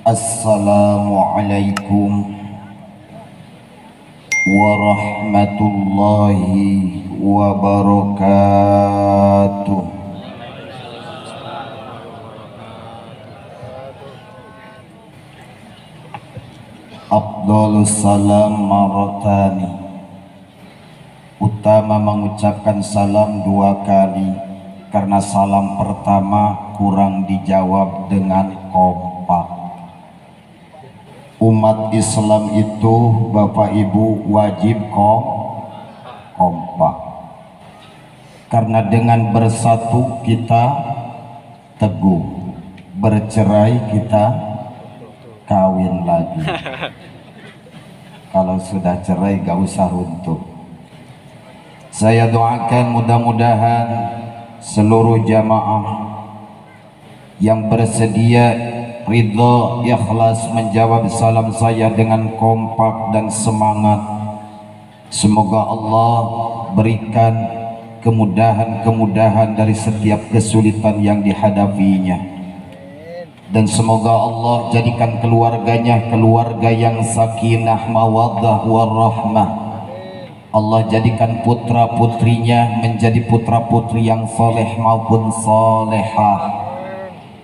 Assalamualaikum warahmatullahi wabarakatuh. Afdhalus salam maratani, utama mengucapkan salam dua kali karena salam pertama kurang dijawab dengan kompak. Umat Islam itu Bapak Ibu wajib kompak, karena dengan bersatu kita teguh, bercerai kita kawin lagi. Kalau sudah cerai gak usah runtuh. Saya doakan mudah-mudahan seluruh jamaah yang bersedia ridho ikhlas menjawab salam saya dengan kompak dan semangat, semoga Allah berikan kemudahan-kemudahan dari setiap kesulitan yang dihadapinya, dan semoga Allah jadikan keluarganya keluarga yang sakinah mawaddah warahmah. Allah jadikan putra putrinya menjadi putra putri yang soleh maupun solehah,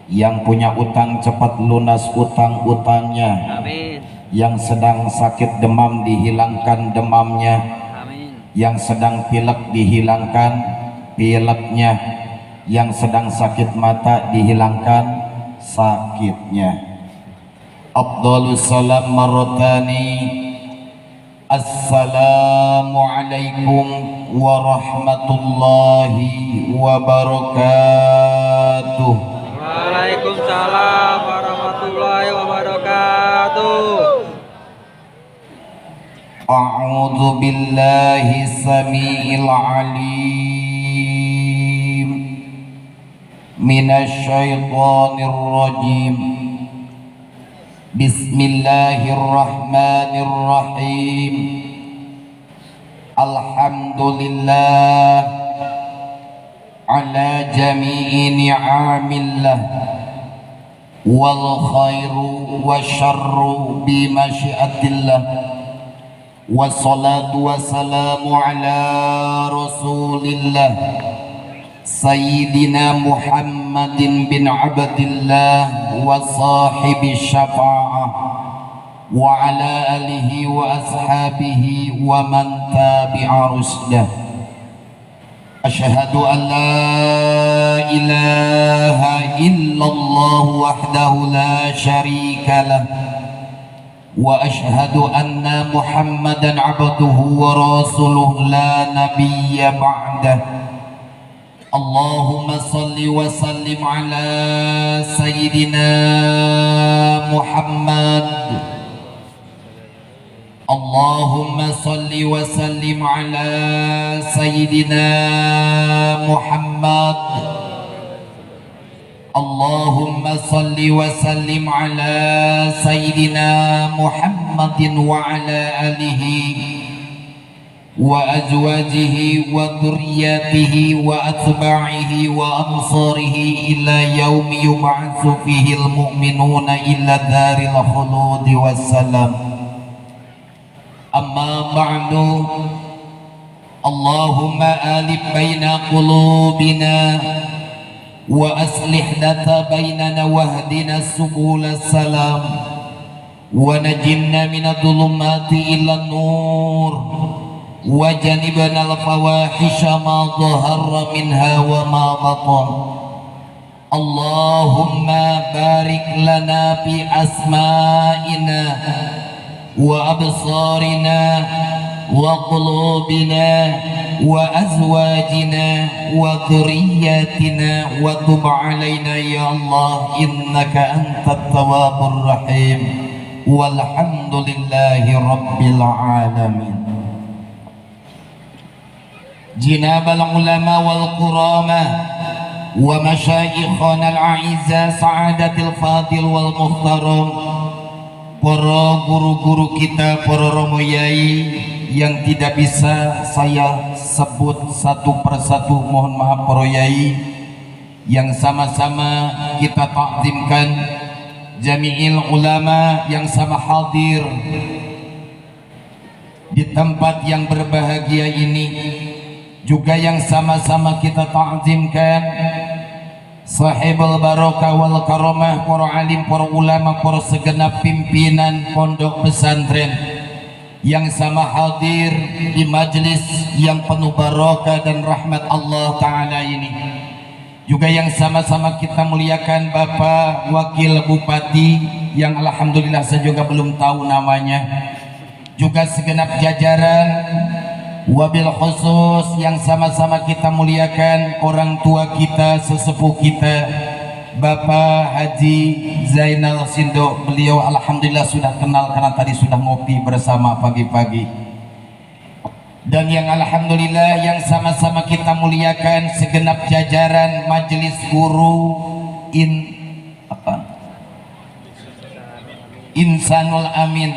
yang punya utang cepat lunas utang-utangnya. Amin. Yang sedang sakit demam dihilangkan demamnya. Amin. Yang sedang pilek dihilangkan pileknya. Yang sedang sakit mata dihilangkan sakitnya. Afdhalus salam maratani. Assalamualaikum warahmatullahi wabarakatuh. Waalaikumsalam warahmatullahi wabarakatuh. A'udzu billahi samiil alim minasy syaithanir rajim. Bismillahirrahmanirrahim. Alhamdulillah ala jami'i ni'amillah wal khairu wasyarru bi masyiatillah, wassalatu wassalamu ala rasulillah sayyidina Muhammadin bin Abdillah wa sahibi syafa'ah wa ala alihi wa ashabihi wa man tabi'a rusdah. Asyhadu an la ilaha illallah wahdahu la syarika lah, wa asyhadu anna Muhammadan abduhu wa rasuluh la nabiyya ba'dah. Allahumma salli wa sallim ala sayyidina Muhammad. Allahumma salli wa sallim ala sayyidina Muhammad. Allahumma salli wa sallim ala sayyidina Muhammadin wa ala alihi wa azwajihi wa dhurriyyatihi wa atba'ihi wa ansarihi ila yaumi yub'atsu fihi al-mu'minuna illa daril khuludi wassalam. Amma ba'du, Allahumma alif baina qulubina wa aslih data bainana wahdina subul salam wa najinna minadh-dhulumati ila nur wa janibna al-fawahisha ma dhahara minha wa ma batan. Allahumma barik lana fi asma'ina wa absarina wa qulubina wa azwajina wa dhurriyyatina wa tub alaina ya Allah innaka antat tawwabur rahim. Walhamdulillahi rabbil alamin. Jinabal ulama wal qurama wa masyayikhana al a'izza sa'adatil fadil wal muhtaram para guru-guru kita, para romo yai yang tidak bisa saya sebut satu persatu, mohon maaf para yai yang sama-sama kita takzimkan, jami'il ulama yang sama hadir di tempat yang berbahagia ini, juga yang sama-sama kita takzimkan sahibul barakah wal karamah, para alim, para ulama, para segenap pimpinan pondok pesantren yang sama hadir di majelis yang penuh barakah dan rahmat Allah Ta'ala ini, juga yang sama-sama kita muliakan Bapak Wakil Bupati yang alhamdulillah saya juga belum tahu namanya, juga segenap jajaran, wabil khusus yang sama-sama kita muliakan orang tua kita, sesepuh kita Bapak Haji Zainal Sindo. Beliau alhamdulillah sudah kenal karena tadi sudah ngopi bersama pagi-pagi. Dan yang alhamdulillah yang sama-sama kita muliakan segenap jajaran majelis guru Insanul Amin,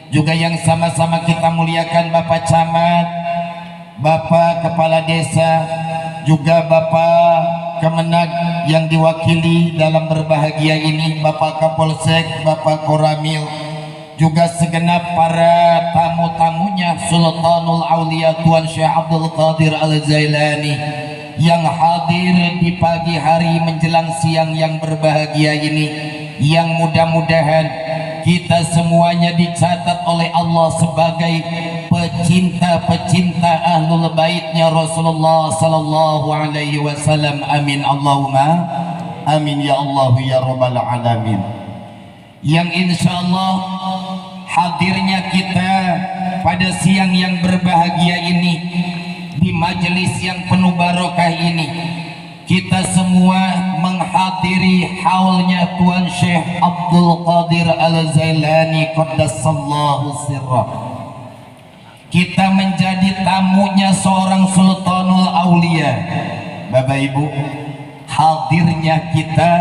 juga yang sama-sama kita muliakan Bapak Camat, Bapak Kepala Desa, juga Bapak Kemenag yang diwakili dalam berbahagia ini, Bapak Kapolsek, Bapak Koramil, juga segenap para tamu-tamunya Sultanul Aulia Tuan Syekh Abdul Qadir Al-Zailani yang hadir di pagi hari menjelang siang yang berbahagia ini, yang mudah-mudahan kita semuanya dicatat oleh Allah sebagai pecinta-pecinta ahlul baitnya Rasulullah sallallahu alaihi wasallam. Amin Allahumma amin ya Allah ya rabbal alamin. Yang insyaallah hadirnya kita pada siang yang berbahagia ini di majelis yang penuh barokah ini, kita semua menghadiri haulnya Tuan Syekh Abdul Qadir Al-Zailani qaddasallahu sirrah. Kita menjadi tamunya seorang Sultanul Aulia. Bapak Ibu, hadirnya kita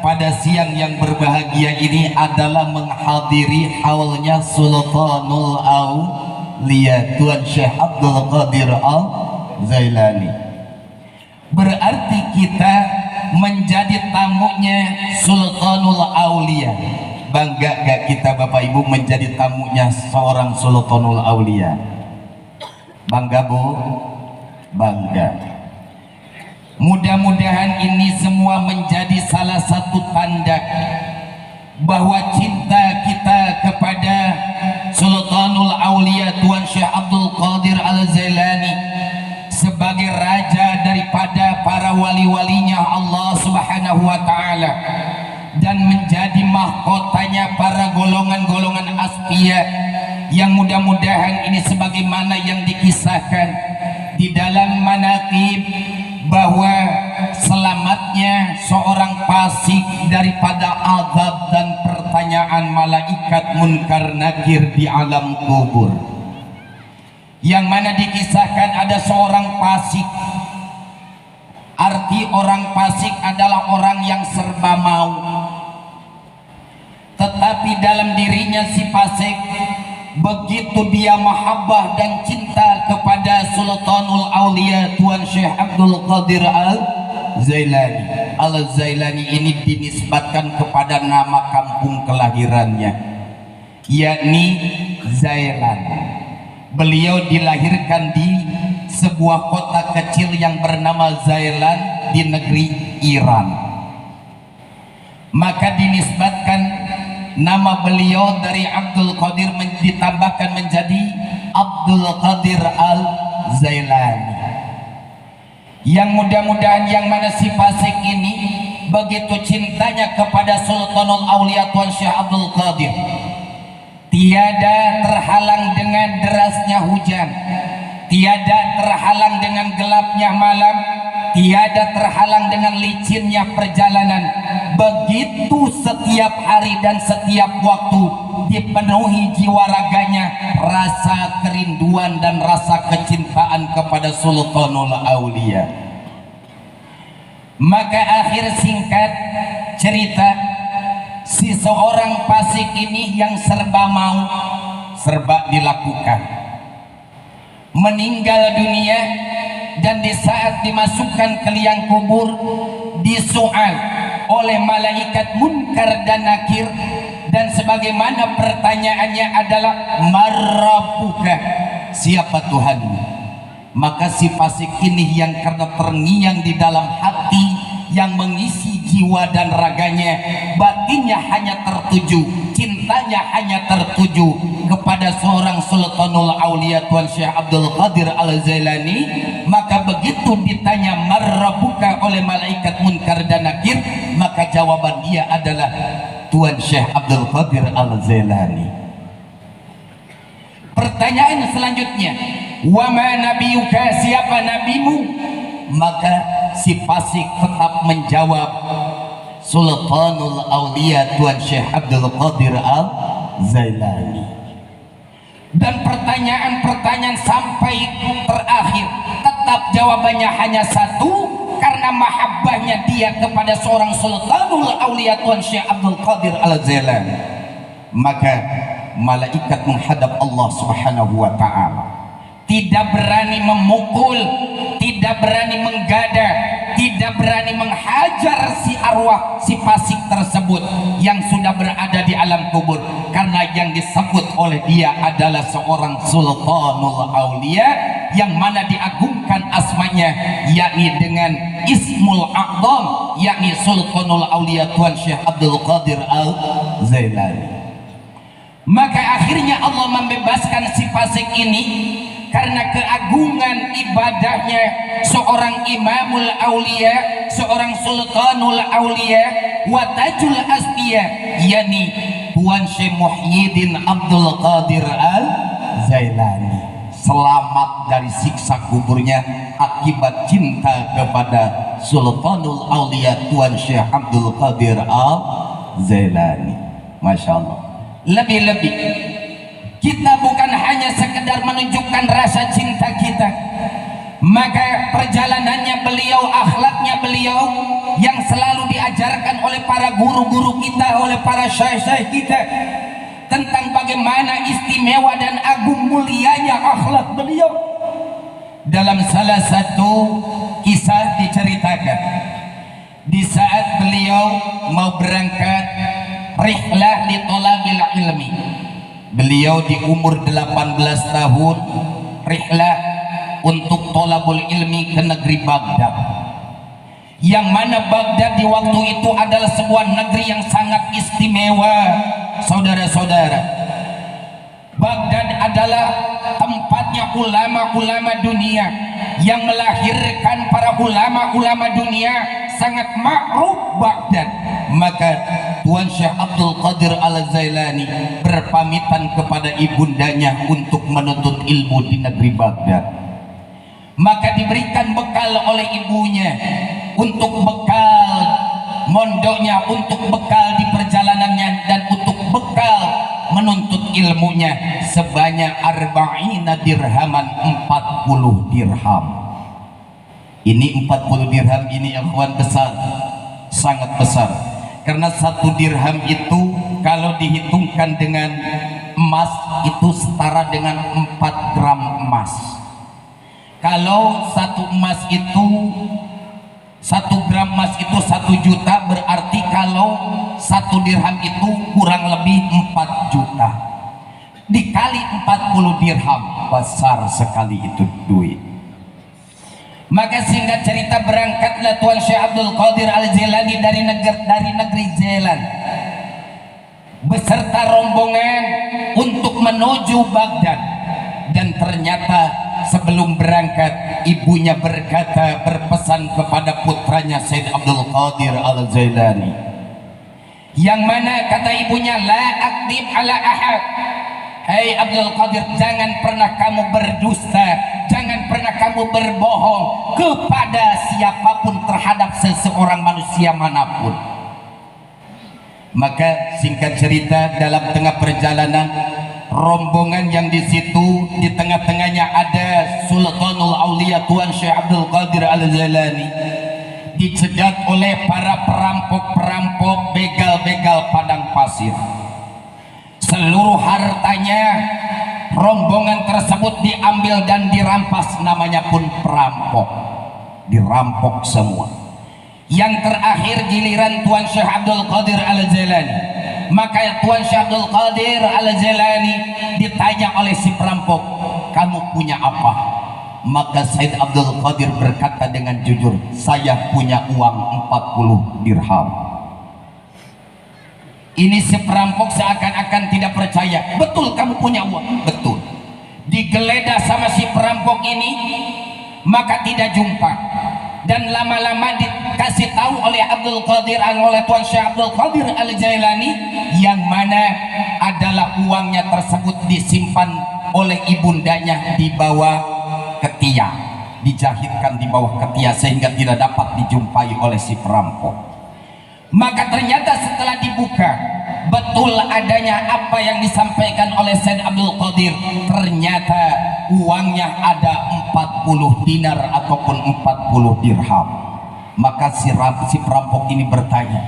pada siang yang berbahagia ini adalah menghadiri haulnya Sultanul Aulia Tuan Syekh Abdul Qadir Al-Zailani. Berarti kita menjadi tamunya Sultanul Aulia. Bangga gak kita Bapak Ibu menjadi tamunya seorang Sultanul Aulia? Bangga Bu? Bangga. Mudah-mudahan ini semua menjadi salah satu tanda bahwa cinta kita kepada Sultanul Aulia Tuan Syekh Abdul Qadir Al-Zailani sebagai raja daripada para wali-walinya Allah Subhanahu wa Ta'ala dan menjadi mahkotanya para golongan-golongan asfiya, yang mudah-mudahan ini sebagaimana yang dikisahkan di dalam manaqib bahwa selamatnya seorang fasik daripada azab dan pertanyaan malaikat munkar nakir di alam kubur, yang mana dikisahkan ada seorang fasik. Arti orang fasik adalah orang yang serba mau, tetapi dalam dirinya si fasik begitu dia mahabbah dan cinta kepada Sultanul Aulia Tuan Syekh Abdul Qadir Al-Zailani. Al-Zailani ini dinisbatkan kepada nama kampung kelahirannya, yakni Zailan. Beliau dilahirkan di sebuah kota kecil yang bernama Zailan di negeri Iran. Maka dinisbatkan nama beliau dari Abdul Qadir ditambahkan menjadi Abdul Qadir Al-Zailani. Yang mudah-mudahan yang mana si fasik ini begitu cintanya kepada Sultanul Aulia Tuan Syekh Abdul Qadir, tiada terhalang dengan derasnya hujan, tiada terhalang dengan gelapnya malam, tiada terhalang dengan licinnya perjalanan. Begitu setiap hari dan setiap waktu dipenuhi jiwa raganya rasa kerinduan dan rasa kecintaan kepada Sultanul Aulia. Maka akhir singkat cerita, si seorang fasik ini yang serba mau, serba dilakukan, meninggal dunia, dan di saat dimasukkan ke liang kubur disoal oleh malaikat munkar dan nakir, dan sebagaimana pertanyaannya adalah marabbuka, siapa Tuhanmu? Maka si fasik ini yang karena terngiang di dalam hati, yang mengisi jiwa dan raganya, batinnya hanya tertuju, cintanya hanya tertuju kepada seorang Sultanul Aulia Tuan Syekh Abdul Qadir Al-Zailani. Maka begitu ditanya marabbuka oleh malaikat munkar dan nakir, maka jawaban dia adalah Tuan Syekh Abdul Qadir Al-Zailani. Pertanyaan selanjutnya, wa ma nabiyuka, siapa nabimu? Maka si fasik tetap menjawab Sultanul Aulia Tuan Syekh Abdul Qadir Al-Zailani. Dan pertanyaan-pertanyaan sampai terakhir tetap jawabannya hanya satu, karena mahabbahnya dia kepada seorang Sultanul Aulia Tuan Syekh Abdul Qadir Al-Zailani. Maka malaikat menghadap Allah Subhanahu wa ta'ala, tidak berani memukul, tidak berani menggada, tidak berani menghajar si arwah si fasik tersebut yang sudah berada di alam kubur, karena yang disebut oleh dia adalah seorang Sultanul Aulia yang mana diagungkan asmanya, yakni dengan Ismul A'zam, yakni Sultanul Aulia Tuan Syekh Abdul Qadir Al-Zailani. Maka akhirnya Allah membebaskan si fasik ini karena keagungan ibadahnya seorang Imamul Aulia, seorang Sultanul Aulia, wa Tajul Asfiya, yakni Tuan Syekh Muhyiddin Abdul Qadir Al-Zailani, selamat dari siksa kuburnya akibat cinta kepada Sultanul Aulia Tuan Syekh Abdul Qadir Al-Zailani. Masya Allah. Lebih-lebih kita bukan hanya sekedar menunjukkan rasa cinta kita, maka perjalanannya beliau, akhlaknya beliau yang selalu diajarkan oleh para guru-guru kita, oleh para syekh-syekh kita, tentang bagaimana istimewa dan agung mulianya akhlak beliau. Dalam salah satu kisah diceritakan, di saat beliau mau berangkat rihlah li talabil ilmi, beliau di umur 18 tahun rihlah untuk tolabul ilmi ke negeri Baghdad, yang mana Baghdad di waktu itu adalah sebuah negeri yang sangat istimewa. Saudara-saudara, Baghdad adalah tempatnya ulama-ulama dunia yang melahirkan para ulama-ulama dunia, sangat makruf Baghdad. Maka Tuan Syekh Abdul Qadir Al-Zailani berpamitan kepada ibundanya untuk menuntut ilmu di negeri Baghdad. Maka diberikan bekal oleh ibunya untuk bekal mondoknya, untuk bekal di perjalanannya, dan untuk bekal menuntut ilmunya sebanyak 40 dirhaman, 40 dirham. Ini 40 dirham ini ikhwan besar, sangat besar, karena satu dirham itu kalau dihitungkan dengan emas itu setara dengan 4 gram emas. Kalau satu emas itu, 1 gram emas itu 1 juta, berarti kalau 1 dirham itu kurang lebih 4 juta dikali 40 dirham, besar sekali itu duit. Maka singkat cerita, berangkatlah Tuan Syekh Abdul Qadir Al-Zailani dari negeri Zeeland beserta rombongan untuk menuju Baghdad. Dan ternyata sebelum berangkat ibunya berpesan kepada putranya Syekh Abdul Qadir Al-Zailani, yang mana kata ibunya, la akdib ala ahad, hai Abdul Qadir, jangan pernah kamu berdusta, jangan pernah kamu berbohong kepada siapapun terhadap seseorang manusia manapun. Maka singkat cerita, dalam tengah perjalanan rombongan yang di situ, di tengah-tengahnya ada Sultanul Aulia Tuan Syekh Abdul Qadir Al-Zailani, dicegat oleh para perampok-perampok, begal-begal padang pasir. Nyatanya rombongan tersebut diambil dan dirampas, namanya pun perampok, dirampok semua. Yang terakhir giliran Tuan Syekh Abdul Qadir Al-Jailani. Maka Tuan Syekh Abdul Qadir Al-Jailani ditanya oleh si perampok, kamu punya apa? Maka Said Abdul Qadir berkata dengan jujur, saya punya uang 40 dirham. Ini si perampok seakan-akan tidak percaya. Betul kamu punya uang? Betul. Digeledah sama si perampok ini, maka tidak jumpa. Dan lama-lama dikasih tahu oleh Abdul Qadir, oleh Tuan Syekh Abdul Qadir Al-Jailani, yang mana adalah uangnya tersebut disimpan oleh ibundanya di bawah ketiak, dijahitkan di bawah ketiak sehingga tidak dapat dijumpai oleh si perampok. Maka ternyata setelah dibuka, betul adanya apa yang disampaikan oleh Said Abdul Qadir. Ternyata uangnya ada 40 dinar ataupun 40 dirham. Maka si perampok ini bertanya,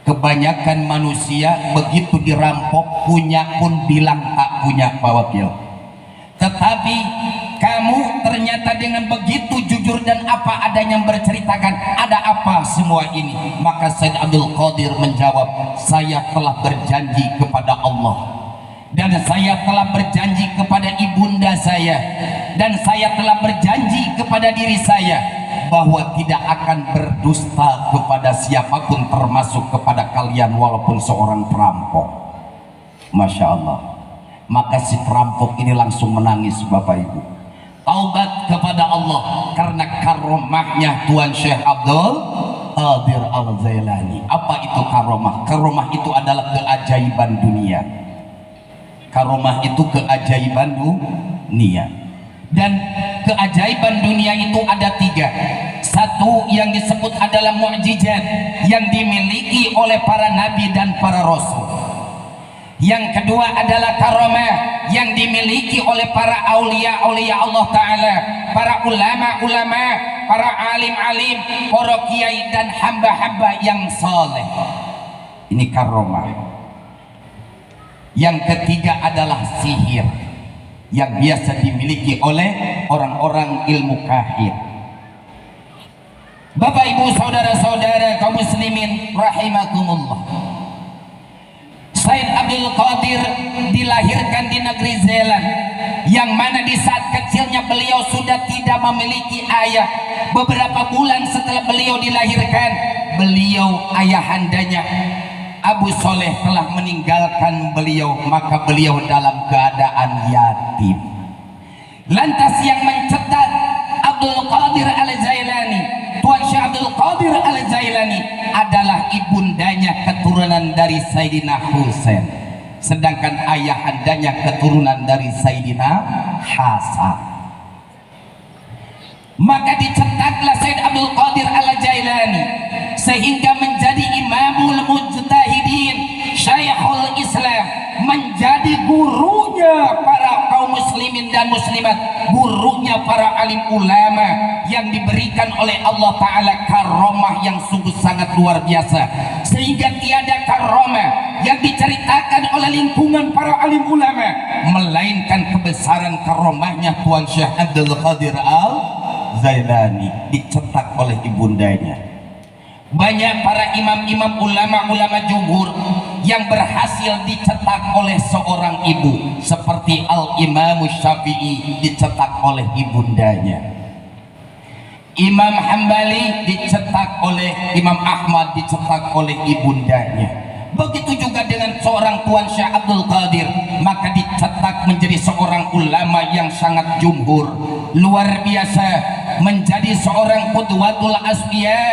kebanyakan manusia begitu dirampok punya pun bilang tak punya, Pak Wakil. Tetapi kamu ternyata dengan begitu jujur dan apa adanya berceritakan, ada apa semua ini? Maka Said Abdul Qadir menjawab, saya telah berjanji kepada Allah, dan saya telah berjanji kepada ibunda saya, dan saya telah berjanji kepada diri saya bahwa tidak akan berdusta kepada siapapun termasuk kepada kalian walaupun seorang perampok. Masya Allah. Maka si perampok ini langsung menangis, Bapak Ibu, taubat kepada Allah karena karomahnya Tuan Syekh Abdul Qadir Al-Jailani. Apa itu karomah? Karomah itu adalah keajaiban dunia. Karomah itu keajaiban dunia. Dan keajaiban dunia itu ada 3. Satu yang disebut adalah mukjizat yang dimiliki oleh para nabi dan para rasul. Yang kedua adalah karomah yang dimiliki oleh para aulia-aulia Allah Ta'ala, para ulama-ulama, para alim-alim, para kiai dan hamba-hamba yang saleh. Ini karomah. Yang ketiga adalah sihir yang biasa dimiliki oleh orang-orang ilmu kahir. Bapak Ibu saudara-saudara kaum muslimin rahimakumullah, Said Abdul Qadir dilahirkan di negeri Zeeland, yang mana di saat kecilnya beliau sudah tidak memiliki ayah. Beberapa bulan setelah beliau dilahirkan, beliau ayahandanya Abu Soleh telah meninggalkan beliau, maka beliau dalam keadaan yatim. Lantas yang mencetak Abdul Qadir Al-Jailani, Tuan Syekh Abdul Qadir Al-Jailani, adalah ibundanya keturunan dari Sayyidina Husain, sedangkan ayahandanya keturunan dari Sayyidina Hasan. Maka dicetaklah Said Abdul Qadir Al-Jailani sehingga menjadi Imamul Mujtahidin, Syekhul Islam, menjadi gurunya para kaum muslimin dan muslimat, gurunya para alim ulama, yang diberikan oleh Allah Ta'ala karomah yang sungguh sangat luar biasa, sehingga tiada karomah yang diceritakan oleh lingkungan para alim ulama melainkan kebesaran karomahnya Tuan Syekh Abdul Qadir Al-Jailani, dicetak oleh ibundanya. Banyak para imam-imam ulama-ulama jumhur yang berhasil dicetak oleh seorang ibu, seperti Al-Imam Syafi'i dicetak oleh ibundanya, Imam Hambali dicetak oleh Imam Ahmad, dicetak oleh ibundanya. Begitu juga dengan seorang Tuan Syekh Abdul Qadir, maka dicetak menjadi seorang ulama yang sangat jumhur, luar biasa, menjadi seorang qudwatul asfiya,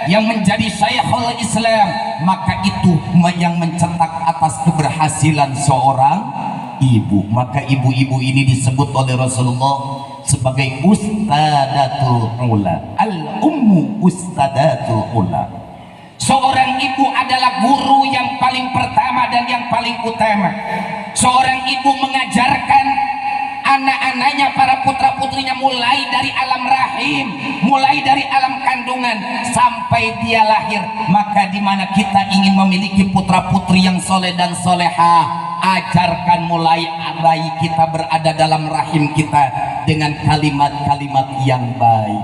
yang menjadi Syekhul Islam. Maka itu yang mencetak atas keberhasilan seorang ibu. Maka ibu-ibu ini disebut oleh Rasulullah sebagai ustadatul ula, al-ummu ustadatul ula. Seorang ibu adalah guru yang paling pertama dan yang paling utama. Seorang ibu mengajarkan anak-anaknya, para putra-putrinya, mulai dari alam rahim, mulai dari alam kandungan, kandungan sampai dia lahir. Maka di mana kita ingin memiliki putra putri yang soleh dan solehah, ajarkan mulai bayi kita berada dalam rahim kita dengan kalimat-kalimat yang baik.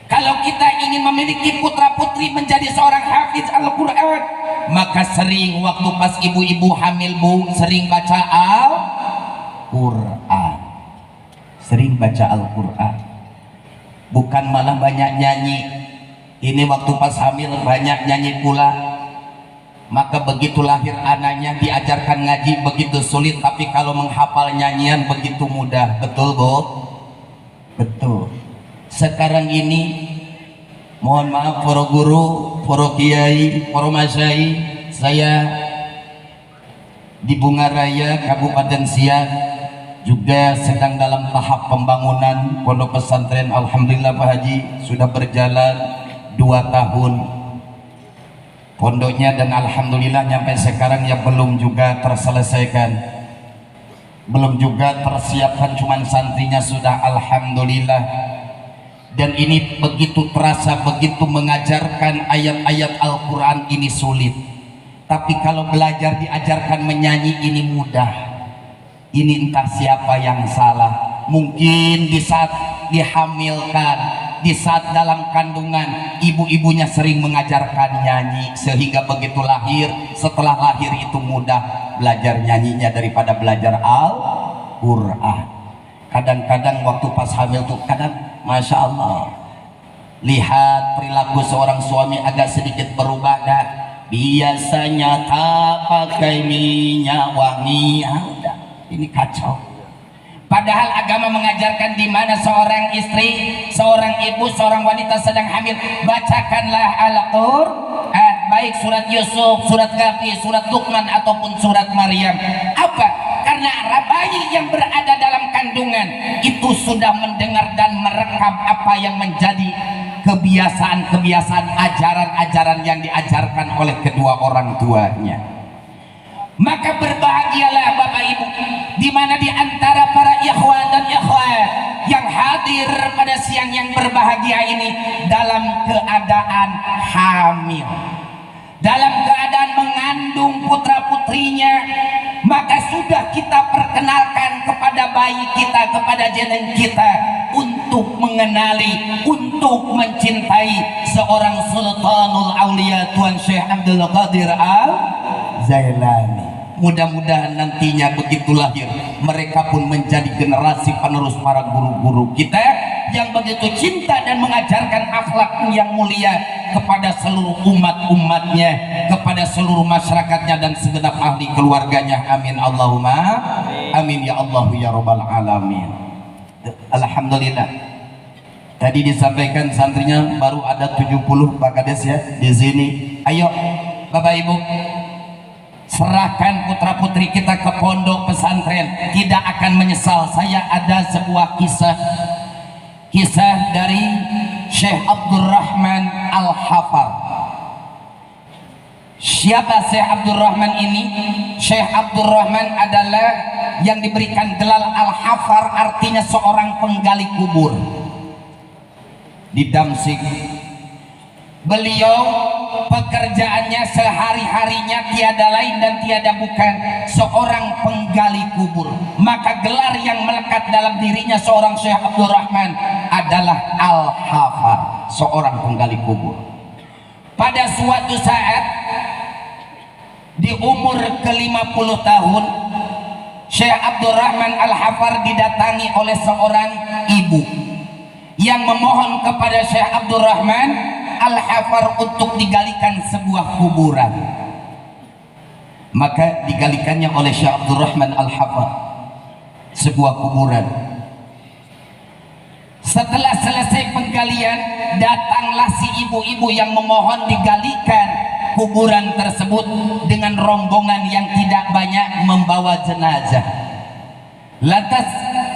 Kalau kita ingin memiliki putra putri menjadi seorang hafiz Al-Quran, maka sering waktu pas ibu-ibu hamil bu, sering baca Al-Quran, sering baca Al-Quran, bukan malah banyak nyanyi. Ini waktu pas hamil banyak nyanyi pula, maka begitu lahir anaknya diajarkan ngaji begitu sulit, tapi kalau menghafal nyanyian begitu mudah. Betul bu? Betul. Sekarang ini mohon maaf para guru, para kiai, para masyai, saya di Bunga Raya Kabupaten Siak juga sedang dalam tahap pembangunan pondok pesantren. Alhamdulillah Pak Haji sudah berjalan 2 tahun pondoknya, dan alhamdulillah sampai sekarang ya belum juga terselesaikan, belum juga tersiapkan, cuman santrinya sudah alhamdulillah. Dan ini begitu terasa, begitu mengajarkan ayat-ayat Al-Quran ini sulit, tapi kalau belajar diajarkan menyanyi ini mudah. Ini entah siapa yang salah. Mungkin di saat dihamilkan, di saat dalam kandungan, ibu-ibunya sering mengajarkan nyanyi, sehingga begitu lahir, setelah lahir itu mudah belajar nyanyinya daripada belajar Al-Quran. Kadang-kadang waktu pas hamil tuh kadang Masya Allah, lihat perilaku seorang suami agak sedikit berubah dah. Biasanya tak pakai minyak wangi, ini kacau. Padahal agama mengajarkan di mana seorang istri, seorang ibu, seorang wanita sedang hamil, bacakanlah Al-Quran, baik surat Yusuf, surat Ghafir, surat Luqman ataupun surat Maryam. Apa? Karena bayi yang berada dalam kandungan itu sudah mendengar dan merekam apa yang menjadi kebiasaan-kebiasaan, ajaran-ajaran yang diajarkan oleh kedua orang tuanya. Maka berbahagialah Bapak Ibu, di mana di antara para ikhwan dan ikhwat yang hadir pada siang yang berbahagia ini dalam keadaan hamil, dalam keadaan mengandung putra putrinya, maka sudah kita perkenalkan kepada bayi kita, kepada janin kita untuk mengenali, untuk mencintai seorang Sultanul Aulia Tuan Syekh Abdul Qadir Al-Jailani. Mudah-mudahan nantinya begitu lahir, mereka pun menjadi generasi penerus para guru-guru kita yang begitu cinta dan mengajarkan akhlak yang mulia kepada seluruh umat-umatnya, kepada seluruh masyarakatnya dan segenap ahli keluarganya. Amin Allahumma amin ya Allah ya Rabbal alamin. Alhamdulillah, tadi disampaikan santrinya baru ada 70 Pak Kades ya di sini. Ayo Bapak Ibu, serahkan putra putri kita ke pondok pesantren, tidak akan menyesal. Saya ada sebuah kisah dari Syekh Abdurrahman Al-Hafar. Siapa Syekh Abdurrahman ini? Syekh Abdurrahman adalah yang diberikan gelar Al-Hafar, artinya seorang penggali kubur di Damsyik. Beliau pekerjaannya sehari-harinya tiada lain dan tiada bukan seorang penggali kubur. Maka gelar yang melekat dalam dirinya seorang Syekh Abdurrahman adalah Al-Hafar, seorang penggali kubur. Pada suatu saat di umur ke-50 tahun, Syekh Abdurrahman Al-Hafar didatangi oleh seorang ibu yang memohon kepada Syekh Abdurrahman Al-Hafar untuk digalikan sebuah kuburan. Maka digalikannya oleh Syekh Abdurrahman Al-Hafar sebuah kuburan. Setelah selesai penggalian, datanglah si ibu-ibu yang memohon digalikan kuburan tersebut dengan rombongan yang tidak banyak membawa jenazah. Lantas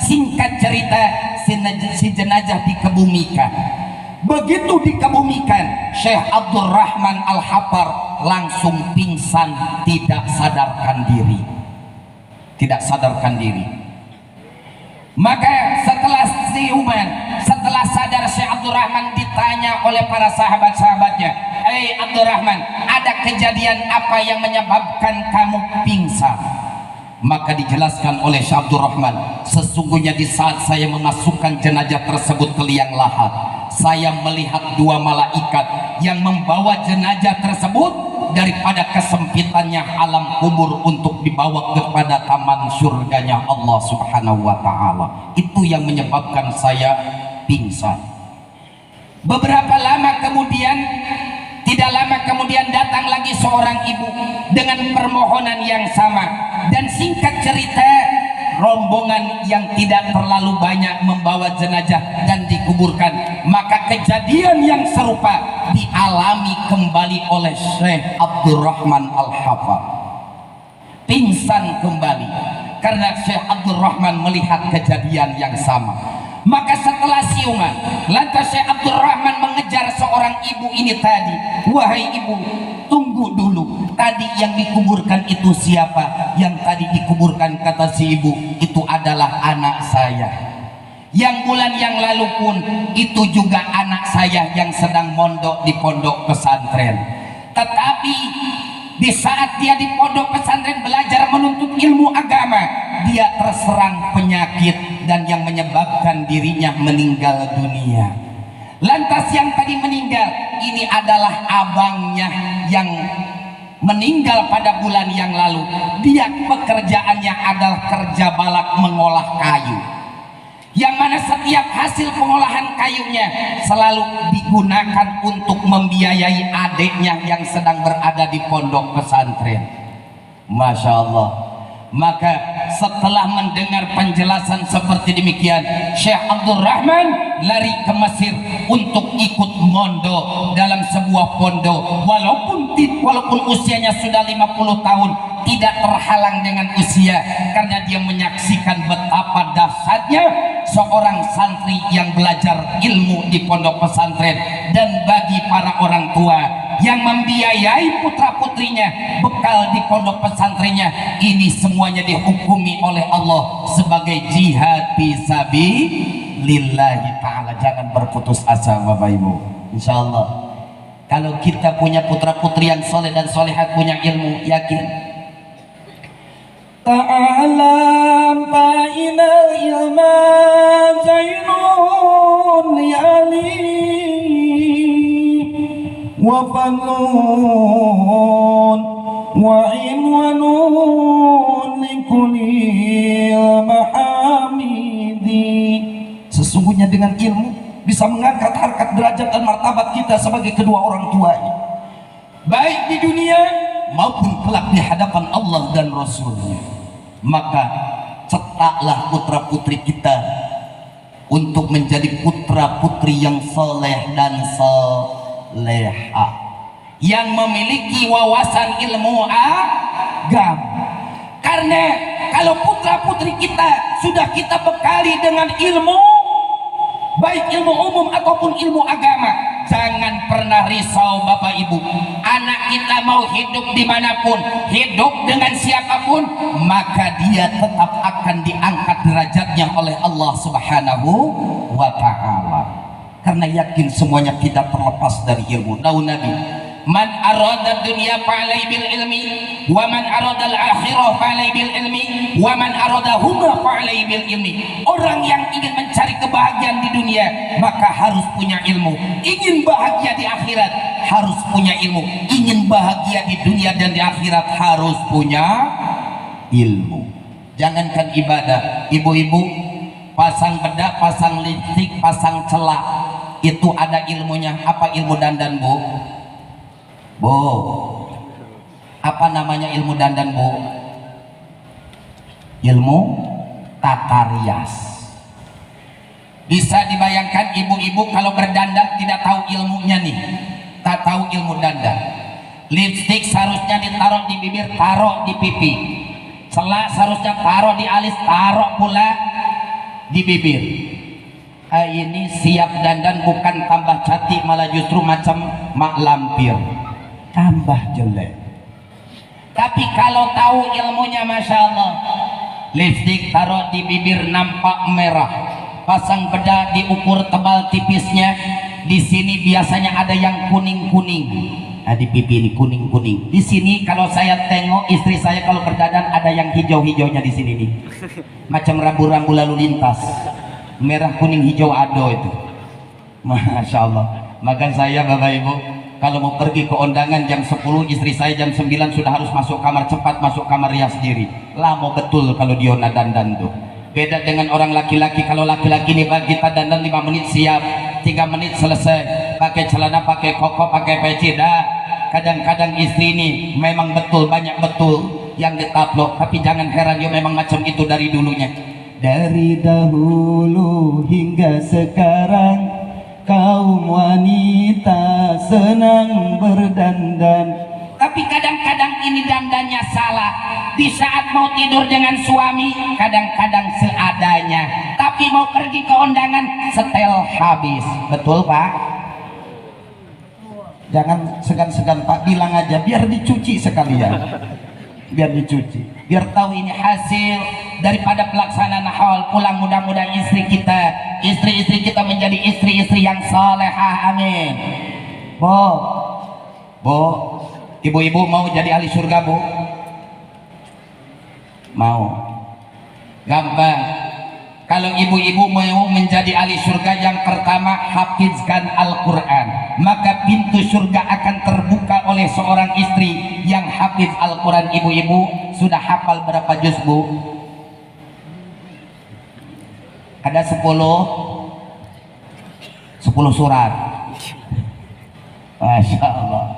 singkat cerita, si jenazah dikebumikan. Begitu dikebumikan, Syekh Abdurrahman Al-Hafar langsung pingsan, tidak sadarkan diri. Tidak sadarkan diri. Maka setelah siuman, setelah sadar Syekh Abdurrahman ditanya oleh para sahabat-sahabatnya, "Hei Abdurrahman, ada kejadian apa yang menyebabkan kamu pingsan?" Maka dijelaskan oleh Syekh Abdurrahman, "Sesungguhnya di saat saya memasukkan jenazah tersebut ke liang lahat, saya melihat dua malaikat yang membawa jenazah tersebut daripada kesempitannya alam kubur untuk dibawa kepada taman surganya Allah Subhanahu wa ta'ala. Itu yang menyebabkan saya pingsan." Beberapa lama kemudian, tidak lama kemudian datang lagi seorang ibu dengan permohonan yang sama, dan singkat cerita rombongan yang tidak terlalu banyak membawa jenazah dan dikuburkan. Maka kejadian yang serupa dialami kembali oleh Syekh Abdurrahman Al-Hafadh. Pingsan kembali karena Syekh Abdurrahman melihat kejadian yang sama. Maka setelah siungan, lantas Syekh Abdurrahman mengejar seorang ibu ini tadi. "Wahai ibu, tunggu dulu. Tadi yang dikuburkan itu siapa?" "Yang tadi dikuburkan," kata si ibu, "itu adalah anak saya. Yang bulan yang lalu pun itu juga anak saya yang sedang mondok di pondok pesantren. Tetapi di saat dia di pondok pesantren belajar menuntut ilmu agama, dia terserang penyakit dan yang menyebabkan dirinya meninggal dunia. Lantas yang tadi meninggal ini adalah abangnya yang meninggal pada bulan yang lalu. Dia pekerjaannya adalah kerja balak mengolah kayu, yang mana setiap hasil pengolahan kayunya selalu digunakan untuk membiayai adiknya yang sedang berada di pondok pesantren." Masya Allah. Maka setelah mendengar penjelasan seperti demikian, Syekh Abdurrahman lari ke Mesir untuk ikut mondok dalam sebuah pondok. Walaupun usianya sudah 50 tahun, tidak terhalang dengan usia, karena dia menyaksikan betapa dahsyatnya seorang santri yang belajar ilmu di pondok pesantren. Dan bagi para orang tua yang membiayai putra-putrinya bekal di pondok pesantrennya, ini semuanya dihukumi oleh Allah sebagai jihad fisabilillahi ta'ala. Jangan berputus asa Bapak Ibu. Insyaallah kalau kita punya putra-putri yang soleh dan solehat, punya ilmu, yakin ta'alam fa'inal ilma zainun li'ali wa fadlun wa inwanun likulil mahamidi. Sesungguhnya dengan ilmu bisa mengangkat harkat, derajat dan martabat kita sebagai kedua orang tuanya, baik di dunia maupun kelak di hadapan Allah dan Rasulnya. Maka cetaklah putra putri kita untuk menjadi putra putri yang soleh dan soleha, yang memiliki wawasan ilmu agama. Karena kalau putra putri kita sudah kita bekali dengan ilmu, baik ilmu umum ataupun ilmu agama, jangan pernah risau Bapak Ibu. Anak kita mau hidup dimanapun, hidup dengan siapapun, maka dia tetap akan diangkat derajatnya oleh Allah Subhanahu wa ta'ala. Karena yakin semuanya tidak terlepas dari ilmu. Tahu Nabi, "Man arada dunya fa'alai bil ilmi, wa man arada al-akhirah fa'alai bil ilmi, wa man arada huma fa'alai bil ilmi." Orang yang ingin mencari kebahagiaan di dunia maka harus punya ilmu. Ingin bahagia di akhirat harus punya ilmu. Ingin bahagia di dunia dan di akhirat harus punya ilmu. Jangankan ibadah, ibu-ibu pasang bedak, pasang lipstik, pasang celak, itu ada ilmunya. Apa ilmu dandan, Bu? Bu, apa namanya ilmu dandan, Bu? Ilmu tata rias. Bisa dibayangkan ibu-ibu kalau berdandan tidak tahu ilmunya nih, tak tahu ilmu dandan. Lipstik seharusnya ditaruh di bibir, taruh di pipi. Celak seharusnya taruh di alis, taruh pula di bibir. Ini siap dandan bukan tambah cantik, malah justru macam mak lampir, tambah jelek. Tapi kalau tahu ilmunya, Masya Allah, lipstik taruh di bibir nampak merah, pasang bedak diukur tebal tipisnya. Di sini biasanya ada yang kuning-kuning. Nah, di pipi ini kuning-kuning. Di sini kalau saya tengok istri saya kalau berdandan ada yang hijau-hijaunya di sini nih. Macam rambu-rambu lalu lintas. Merah, kuning, hijau ado itu. Masya Allah. Maka saya Bapak Ibu, kalau mau pergi ke undangan jam 10, istri saya jam 9 sudah harus masuk kamar, cepat masuk kamar rias diri. Lama betul kalau dia dandan tuh. Beda dengan orang laki-laki. Kalau laki-laki nih bagi kita dandan 5 menit siap, 3 menit selesai. Pakai celana, pakai koko, pakai peci. Dah. Kadang-kadang istri ini memang betul, banyak betul yang ditaplok. Tapi jangan heran dia memang macam itu dari dulunya. Dari dahulu hingga sekarang kaum wanita senang berdandan. Tapi kadang-kadang ini dandannya salah. Di saat mau tidur dengan suami kadang-kadang seadanya, tapi mau pergi ke undangan setel habis. Betul Pak? Jangan segan-segan Pak, bilang aja biar dicuci sekalian. Biar dicuci, biar tahu ini hasil daripada pelaksanaan haul. Pulang mudah-mudahan istri-istri kita menjadi istri-istri yang salehah. Amin. Bu, ibu-ibu mau jadi ahli surga Bu? Mau? Gampang. Kalau ibu-ibu mau menjadi ahli surga, yang pertama hafizkan Al-Quran. Maka pintu surga akan terbuka oleh seorang istri yang hafiz Al-Quran. Ibu-ibu sudah hafal berapa juz Bu? Ada 10 surat. Masya Allah.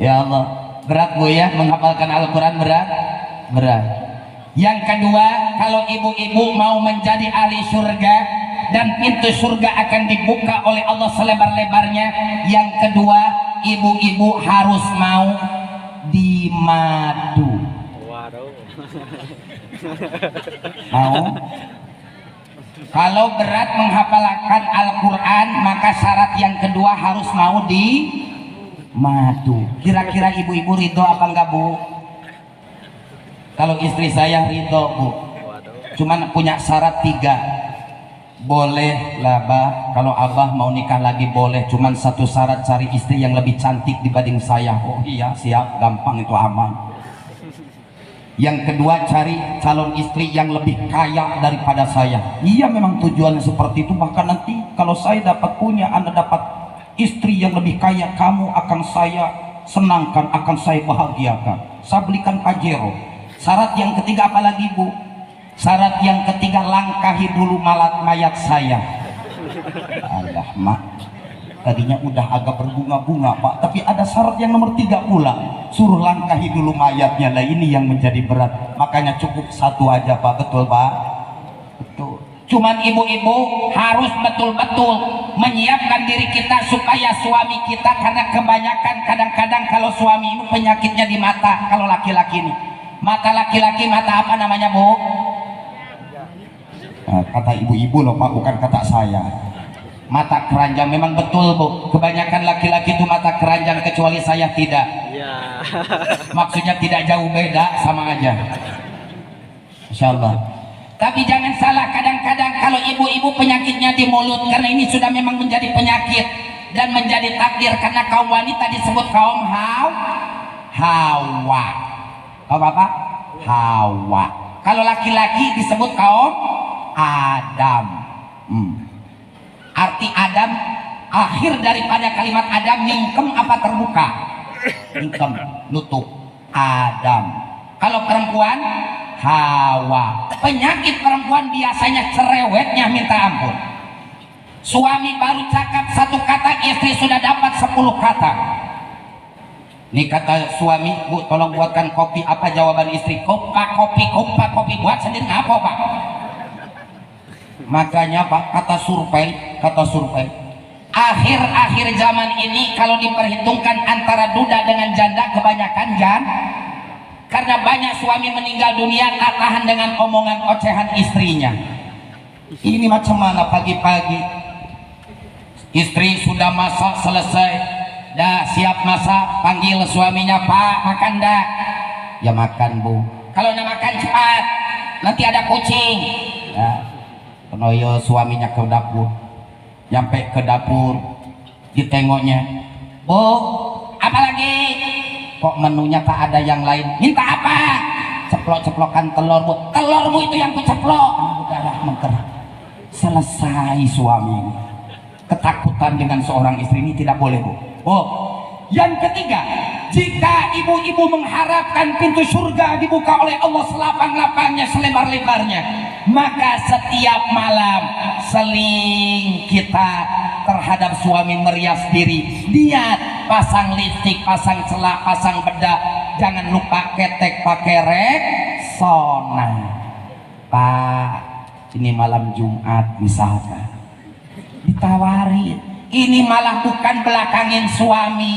Ya Allah, berat Bu ya menghafalkan Al-Quran, berat. Yang kedua, kalau ibu-ibu mau menjadi ahli surga dan pintu surga akan dibuka oleh Allah selebar-lebarnya, yang kedua, ibu-ibu harus mau dimadu. Waduh. Mau? Kalau berat menghafalkan Al-Quran, maka syarat yang kedua harus mau dimadu. Kira-kira ibu-ibu ridho apa enggak Bu? Kalau istri saya ridho Bu, cuman punya syarat 3. Boleh lah Bah, kalau Abah mau nikah lagi boleh, cuman satu syarat, cari istri yang lebih cantik dibanding saya. Oh iya siap, gampang itu aman. Yang kedua, cari calon istri yang lebih kaya daripada saya. Iya memang tujuannya seperti itu, maka nanti kalau saya dapat punya, Anda dapat istri yang lebih kaya, kamu akan saya senangkan, akan saya bahagiakan, saya belikan Pajero. Syarat yang ketiga apa lagi Bu? Syarat yang ketiga, langkahi dulu mayat saya. Allah mak, tadinya udah agak berbunga-bunga Pak, tapi ada syarat yang nomor 3 pula, suruh langkahi dulu mayatnya. Lah ini yang menjadi berat, makanya cukup 1 aja Pak. Betul Pak? Betul. Cuman ibu-ibu harus betul-betul menyiapkan diri kita supaya suami kita, karena kebanyakan kadang-kadang kalau suami itu penyakitnya di mata. Kalau laki-laki ini mata laki-laki, mata apa namanya Bu? Nah, kata ibu-ibu loh Pak, bukan kata saya. Mata keranjang. Memang betul Bu, kebanyakan laki-laki itu mata keranjang, kecuali saya tidak. Ya. Maksudnya tidak jauh beda, sama aja. Insya Allah. Tapi jangan salah, kadang-kadang kalau ibu-ibu penyakitnya di mulut, karena ini sudah memang menjadi penyakit dan menjadi takdir, karena kaum wanita disebut kaum Hawa. Kaum apa? Hawa. Kalau laki-laki disebut kaum Adam. Arti Adam, akhir daripada kalimat Adam, mingkem apa terbuka? Mingkem, nutup. Adam. Kalau perempuan, Hawa. Penyakit perempuan biasanya cerewetnya minta ampun. Suami baru cakap 1 kata, istri sudah dapat 10 kata. Ini kata suami, Bu tolong buatkan kopi. Apa jawaban istri? Kopi. Buat sendiri apa Pak? Makanya Pak, kata survei, akhir-akhir zaman ini kalau diperhitungkan antara duda dengan janda, kebanyakan karena banyak suami meninggal dunia tak tahan dengan omongan ocehan istrinya. Ini macam mana pagi-pagi istri sudah masak selesai, dah siap masak, panggil suaminya, Pak makan dah. Ya makan Bu. Kalau nak makan cepat, nanti ada kucing. Ya. Penoyo suaminya ke dapur, nyampe ke dapur ditengoknya, Bu, apa lagi? Kok menunya tak ada yang lain? Minta apa? Ceplok-ceplokan telur, Bu. Telurmu itu yang kuceplok. Udahlah, menggerak. Selesai suami. Ketakutan dengan seorang istri ini tidak boleh, Bu. Oh, yang ketiga, jika ibu-ibu mengharapkan pintu surga dibuka oleh Allah selapang-lapangnya, selebar-lebarnya, maka setiap malam seling kita terhadap suami merias diri, niat pasang lipstik, pasang celak, pasang bedak, jangan lupa ketek pakai Rexona. Pak, ini malam Jumat misalkan ditawarin, ini malah bukan belakangin suami.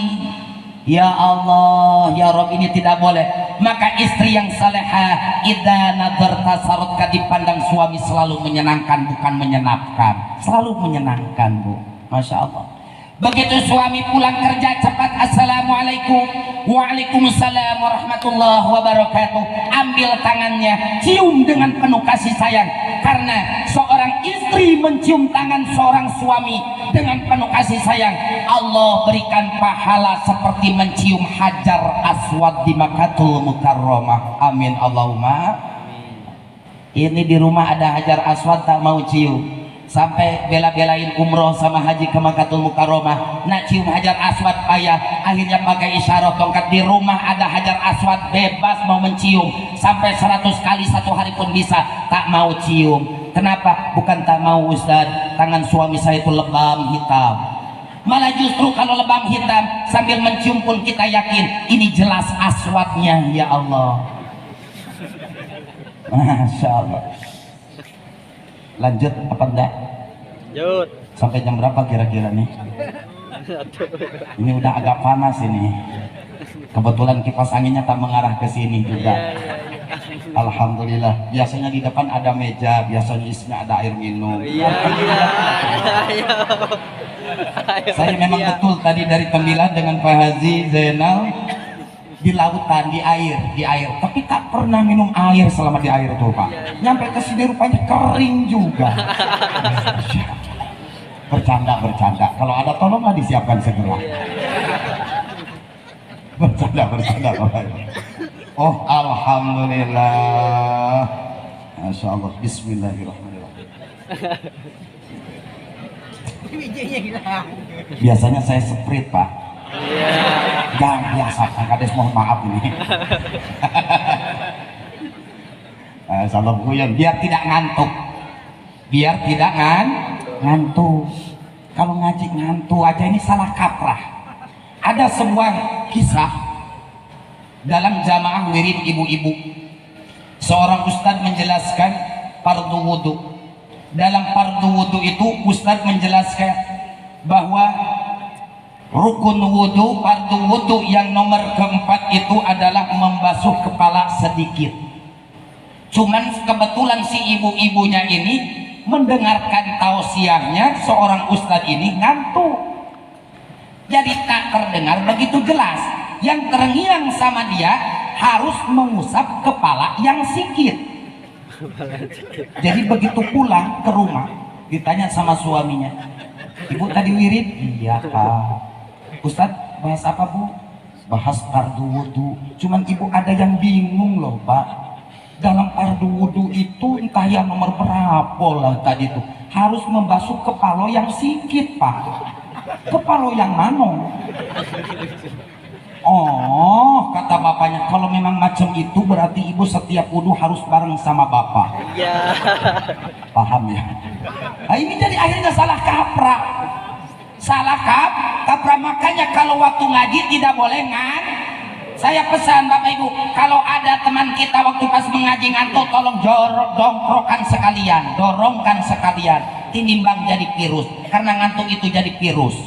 Ya Allah, ya Rob, ini tidak boleh. Maka istri yang salehah idza nadarta sarutka, dipandang suami selalu menyenangkan, bukan menyenapkan, selalu menyenangkan, Bu. Masya Allah. Begitu suami pulang kerja cepat, assalamualaikum, waalaikumsalam warahmatullahi wabarakatuh. Ambil tangannya, cium dengan penuh kasih sayang. Karena seorang istri mencium tangan seorang suami dengan penuh kasih sayang, Allah berikan pahala seperti mencium Hajar Aswad di Makkatul Mukarramah. Amin Allahumma. Ini di rumah ada Hajar Aswad tak mau cium, sampai bela-belain umroh sama haji ke Makkatul Mukarramah, nak cium Hajar Aswad payah, akhirnya pakai isyarat tongkat. Di rumah ada Hajar Aswad, bebas mau mencium sampai 100 kali satu hari pun bisa, tak mau cium. Kenapa? Bukan tak mau, Ustaz, tangan suami saya itu lebam hitam. Malah justru kalau lebam hitam sambil mencium pun kita yakin ini jelas aswadnya. Ya Allah, Masya Allah. Lanjut apa enggak? Lanjut. Sampai jam berapa kira-kira nih? Ini udah agak panas ini. Kebetulan kipas anginnya tak mengarah ke sini juga. Alhamdulillah. Biasanya di depan ada meja, biasanya isinya ada air minum. Saya memang betul tadi dari Tembilan dengan Pak Haji Zainal di lautan, di air, tapi tak pernah minum air selama di air tuh, Pak. Nyampe ke sini rupanya kering juga. Bercanda. Kalau ada tolonglah disiapkan segera. Bercanda. Oh, alhamdulillah. Masya Allah. Bismillahirrahmanirrahim. Biasanya saya sprint, Pak. Jangan biasa, Kang Kades, mohon maaf ini. Salam guyon biar tidak ngantuk. Ngantuk. Kalau ngaji ngantuk aja ini salah kaprah. Ada sebuah kisah dalam jamaah wirid ibu-ibu. Seorang ustadz menjelaskan fardu wudu. Dalam fardu wudu itu ustadz menjelaskan bahwa rukun wudu, fardu wudu yang nomor keempat itu adalah membasuh kepala sedikit. Cuman kebetulan si ibu-ibunya ini mendengarkan tausiahnya seorang ustadz ini ngantuk, jadi tak terdengar begitu jelas. Yang terngiang sama dia harus mengusap kepala yang sikit. Jadi begitu pulang ke rumah ditanya sama suaminya, ibu tadi wirid? Iya, Pak. Ustadz bahas apa, Bu? Bahas fardu wudu. Cuman ibu ada yang bingung loh, Pak. Dalam fardu wudu itu entah yang nomor berapa lah tadi tuh, harus membasuh kepala yang sikit, Pak. Kepala yang mana? Oh, kata bapaknya, kalau memang macam itu berarti ibu setiap wudu harus bareng sama bapak. Iya. Paham ya? Nah, ini jadi akhirnya salah kaprah. Makanya kalau waktu ngaji tidak boleh Saya pesan Bapak Ibu, kalau ada teman kita waktu pas mengaji ngantuk, tolong dorongkan sekalian, tinimbang jadi virus, karena ngantuk itu jadi virus.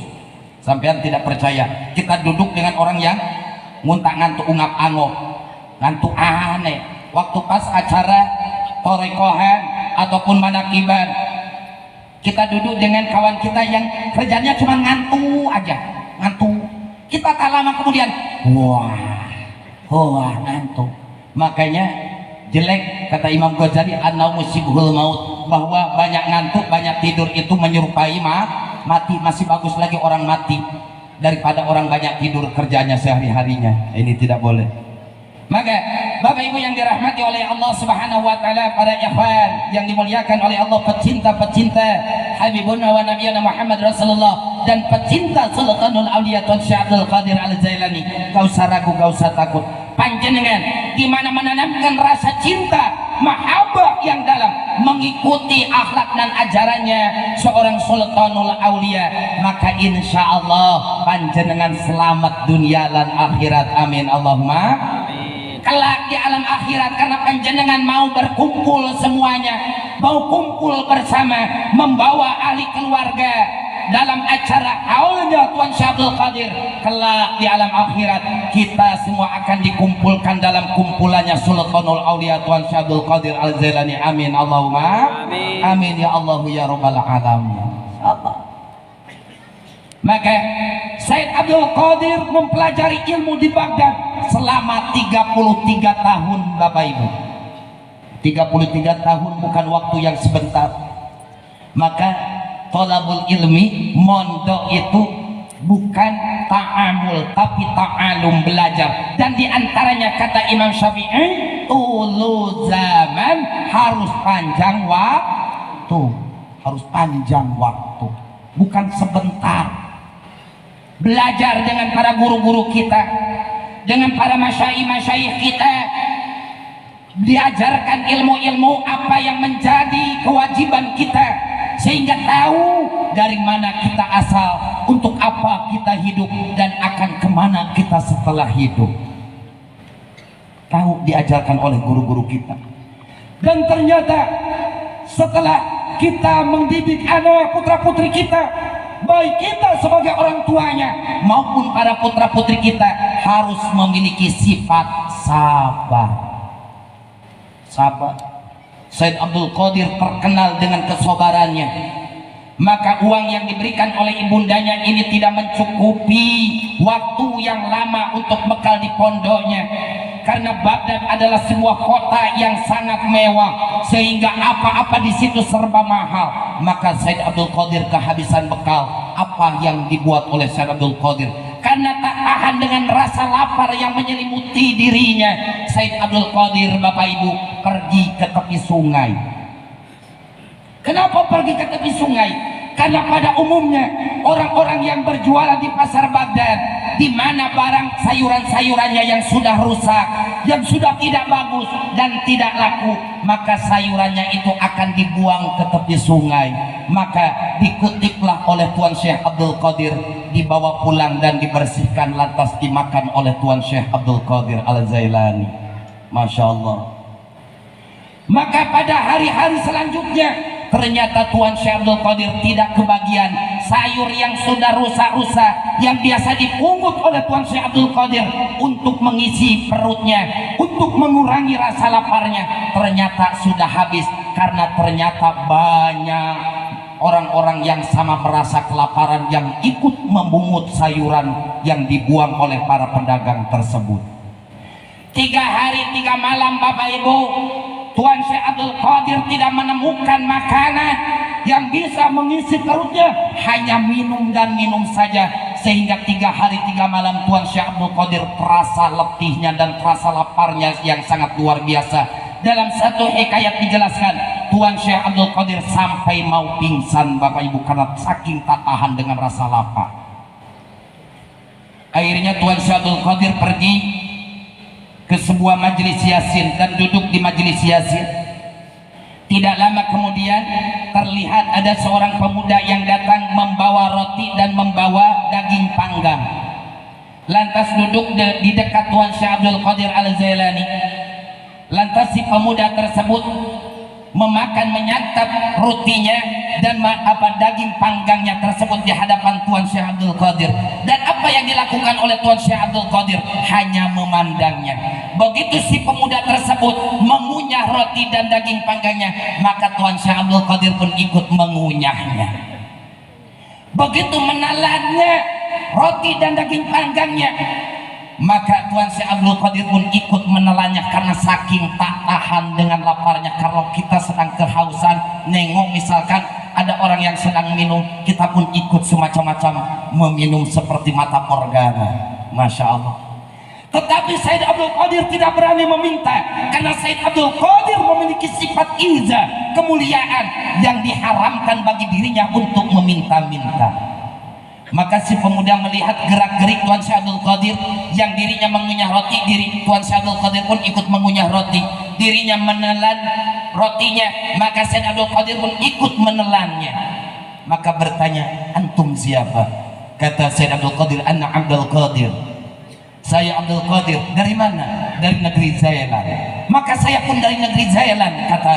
Sampean tidak percaya, kita duduk dengan orang yang muntah ngantuk, ungap-angop, ngantuk aneh. Waktu pas acara torekohan ataupun manakiban, kita duduk dengan kawan kita yang kerjanya cuma ngantuk aja, ngantuk. Kita tak lama kemudian, wah ngantuk. Makanya jelek kata Imam Ghazali, an-naumu sibhul maut. bahwa banyak ngantuk, banyak tidur itu menyerupai mati. Masih bagus lagi orang mati daripada orang banyak tidur kerjanya sehari-harinya. Ini tidak boleh. Maka Bapak Ibu yang dirahmati oleh Allah Subhanahu wa taala, para ikhwan yang dimuliakan oleh Allah, pecinta-pecinta Habibuna wa Nabiyana Muhammad Rasulullah dan pecinta Sultanul Auliya Tuan Syekh Abdul Qadir Al-Jailani, gak usah ragu, gak usah takut. Panjenengan di mana menanamkan rasa cinta, mahabbah yang dalam, mengikuti akhlak dan ajarannya seorang Sultanul Auliya, maka insya Allah panjenengan selamat dunia dan akhirat. Amin Allahumma. Kelak di alam akhirat, karena panjenengan mau berkumpul semuanya, mau kumpul bersama, membawa ahli keluarga dalam acara haulnya Tuan Syekh Abdul Qadir. Kelak di alam akhirat kita semua akan dikumpulkan dalam kumpulannya Sultanul Auliya Tuan Syekh Abdul Qadir Al-Jailani. Amin Allahumma amin. Amin ya Allah ya rabbal alamin. Allah. Maka Said Abdul Qadir mempelajari ilmu di Baghdad selama 33 tahun Bapak Ibu. 33 tahun bukan waktu yang sebentar. Maka thalabul ilmi, mondok itu bukan ta'amul tapi ta'alum, belajar. Dan diantaranya kata Imam Syafi'i, tulu zaman, harus panjang waktu. Harus panjang waktu, bukan sebentar. Belajar dengan para guru-guru kita, dengan para masyayikh kita, diajarkan ilmu-ilmu apa yang menjadi kewajiban kita, sehingga tahu dari mana kita asal, untuk apa kita hidup, dan akan kemana kita setelah hidup. Tahu, diajarkan oleh guru-guru kita. Dan ternyata setelah kita mendidik anak putra-putri kita, baik kita sebagai orang tuanya maupun para putra-putri kita, harus memiliki sifat sabar. Sabar. Said Abdul Qadir terkenal dengan kesabarannya. Maka uang yang diberikan oleh ibundanya ini tidak mencukupi waktu yang lama untuk bekal di pondoknya, karena Baghdad adalah sebuah kota yang sangat mewah, sehingga apa-apa di situ serba mahal. Maka Said Abdul Qadir kehabisan bekal. Apa yang dibuat oleh Said Abdul Qadir? Karena tak tahan dengan rasa lapar yang menyelimuti dirinya, Said Abdul Qadir Bapak Ibu pergi ke tepi sungai. Kenapa pergi ke tepi sungai? Karena pada umumnya orang-orang yang berjualan di pasar Baghdad, di mana barang sayuran-sayurannya yang sudah rusak, yang sudah tidak bagus dan tidak laku, maka sayurannya itu akan dibuang ke tepi sungai. Maka dikutiplah oleh Tuan Syekh Abdul Qadir, dibawa pulang dan dibersihkan, lantas dimakan oleh Tuan Syekh Abdul Qadir Al-Jailani. Masya Allah. Maka pada hari-hari selanjutnya ternyata Tuan Syekh Abdul Qadir tidak kebagian sayur yang sudah rusak-rusak, yang biasa dipungut oleh Tuan Syekh Abdul Qadir untuk mengisi perutnya, untuk mengurangi rasa laparnya. Ternyata sudah habis, karena ternyata banyak orang-orang yang sama merasa kelaparan yang ikut memungut sayuran yang dibuang oleh para pedagang tersebut. 3 hari 3 malam Bapak Ibu, Tuan Syekh Abdul Qadir tidak menemukan makanan yang bisa mengisi perutnya, hanya minum dan minum saja. Sehingga 3 hari 3 malam Tuan Syekh Abdul Qadir terasa letihnya dan terasa laparnya yang sangat luar biasa. Dalam satu hikayat dijelaskan, Tuan Syekh Abdul Qadir sampai mau pingsan Bapak Ibu, karena saking tak tahan dengan rasa lapar. Akhirnya Tuan Syekh Abdul Qadir pergi ke sebuah majelis yasin dan duduk di majelis yasin. Tidak lama kemudian terlihat ada seorang pemuda yang datang membawa roti dan membawa daging panggang. Lantas duduk di dekat Tuan Syekh Abdul Qadir Al-Jailani. Lantas si pemuda tersebut memakan, menyantap rotinya dan daging panggangnya tersebut di hadapan Tuan Syekh Abdul Qadir. Dan apa yang dilakukan oleh Tuan Syekh Abdul Qadir? Hanya memandangnya. Begitu si pemuda tersebut mengunyah roti dan daging panggangnya, maka Tuan Syekh Abdul Qadir pun ikut mengunyahnya. Begitu menelannya roti dan daging panggangnya, Maka Tuan Syekh Abdul Qadir pun ikut menelannya karena saking tak tahan dengan laparnya. Kalau kita sedang kehausan, nengok misalkan ada orang yang sedang minum, kita pun ikut semacam-macam meminum seperti mata morgana. Masya Allah. Tetapi Said Abdul Qadir tidak berani meminta, karena Said Abdul Qadir memiliki sifat izah, kemuliaan yang diharamkan bagi dirinya untuk meminta-minta. Maka si pemuda melihat gerak-gerik Tuan Syekh Abdul Qadir yang dirinya mengunyah roti, Tuan Syekh Abdul Qadir pun ikut mengunyah roti, dirinya menelan rotinya, maka Syekh Abdul Qadir pun ikut menelannya. Maka bertanya, antum siapa? Kata Syekh Abdul Qadir, ana Abdul Qadir. Saya Abdul Qadir. Dari mana? Dari negeri Zailan. Maka saya pun dari negeri Zailan, kata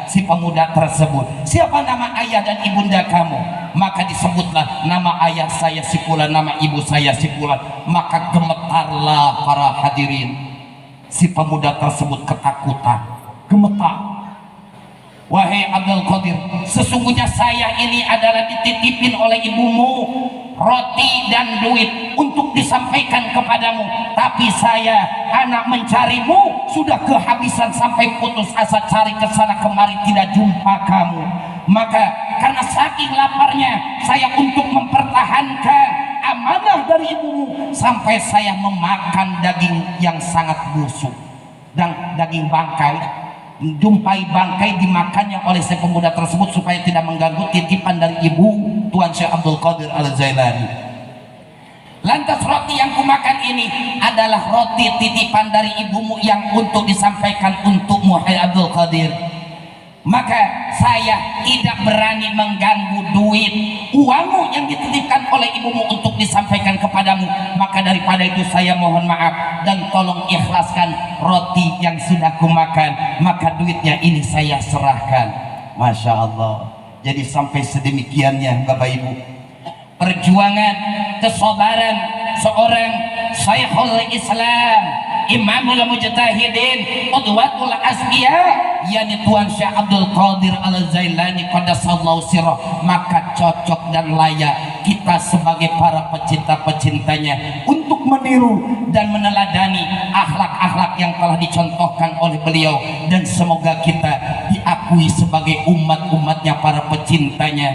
si pemuda tersebut. Siapa nama ayah dan ibunda kamu? Maka disebutlah nama ayah saya si fulan, nama ibu saya si fulan. Maka gemetarlah para hadirin. Si pemuda tersebut ketakutan, gemetar. Wahai Abdul Qadir, sesungguhnya saya ini adalah dititipin oleh ibumu roti dan duit untuk disampaikan kepadamu, tapi saya anak mencarimu sudah kehabisan sampai putus asa, cari ke sana kemari tidak jumpa kamu. Maka karena saking laparnya saya untuk mempertahankan amanah dari ibumu, sampai saya memakan daging yang sangat busuk dan daging bangkai. Jumpai bangkai dimakannya oleh si pemuda tersebut supaya tidak mengganggu titipan dari ibu Tuan Syekh Abdul Qadir Al-Jailani. Lantas roti yang kumakan ini adalah roti titipan dari ibumu yang untuk disampaikan untukmu, hai Abdul Qadir. Maka saya tidak berani mengganggu duit uangmu yang dititipkan oleh ibumu untuk disampaikan kepadamu. Maka daripada itu saya mohon maaf dan tolong ikhlaskan roti yang sudah kumakan, maka duitnya ini saya serahkan. Masya Allah. Jadi sampai sedemikiannya Bapak Ibu perjuangan kesabaran seorang Syekhul Islam, Imamul Mujtahidin, Qudwatul Asbiya, yakni Tuan Syekh Abdul Qadir Al-Jailani qaddasallahu sirrah. Maka cocok dan layak kita sebagai para pecinta-pecintanya untuk meniru dan meneladani akhlak-akhlak yang telah dicontohkan oleh beliau, dan semoga kita diakui sebagai umat-umatnya, para pecintanya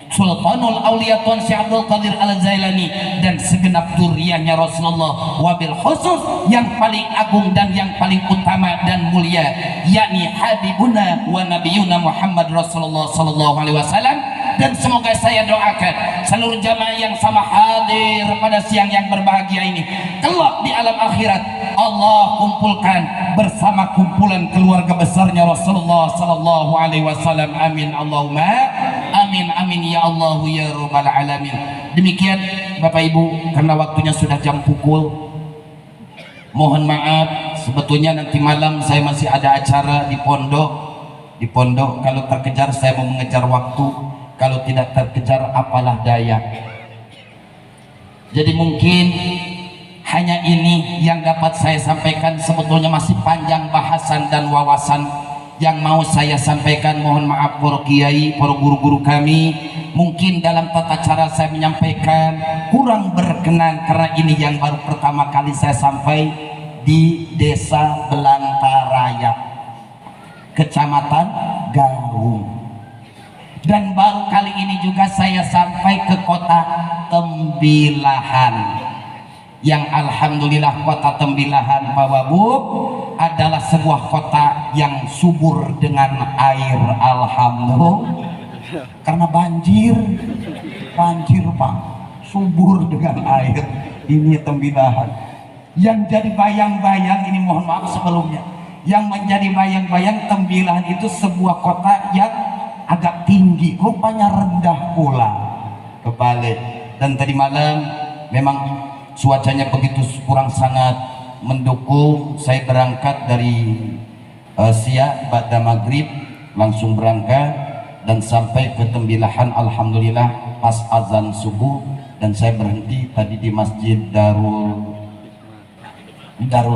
Sultanul Aulia Tuan Syekh Abdul Qadir Al-Jailani dan segenap dzurriyyahnya Rasulullah, wabil khusus yang paling agung dan yang paling utama dan mulia, yakni Habibuna wa Nabiyuna Muhammad Rasulullah sallallahu alaihi wasallam. Dan semoga saya doakan seluruh jamaah yang sama hadir pada siang yang berbahagia ini, kelak di alam akhirat Allah kumpulkan bersama kumpulan keluarga besarnya Rasulullah sallallahu alaihi wasallam. Amin Allahumma amin, amin ya Allah ya rabbal alamin. Demikian Bapak Ibu, karena waktunya sudah jam pukul, mohon maaf. Sebetulnya nanti malam saya masih ada acara di pondok. Kalau terkejar saya mau mengejar waktu, kalau tidak terkejar apalah daya. Jadi mungkin hanya ini yang dapat saya sampaikan. Sebetulnya masih panjang bahasan dan wawasan yang mau saya sampaikan. Mohon maaf para kiai, para guru-guru kami, mungkin dalam tata cara saya menyampaikan kurang berkenan, karena ini yang baru pertama kali saya sampai di Desa Belantaraya, Kecamatan Gaung, dan baru kali ini juga saya sampai ke kota Tembilahan, yang alhamdulillah kota Tembilahan Pak Wabub adalah sebuah kota yang subur dengan air, alhamdulillah, karena banjir Pak, subur dengan air. Ini Tembilahan yang jadi bayang-bayang, ini mohon maaf sebelumnya, yang menjadi bayang-bayang Tembilahan itu sebuah kota yang agak tinggi, rupanya rendah pula kebalik. Dan tadi malam memang cuacanya begitu kurang sangat mendukung. Saya berangkat dari siang pada maghrib, langsung berangkat dan sampai ke Tembilahan alhamdulillah pas azan subuh. Dan saya berhenti tadi di Masjid Darul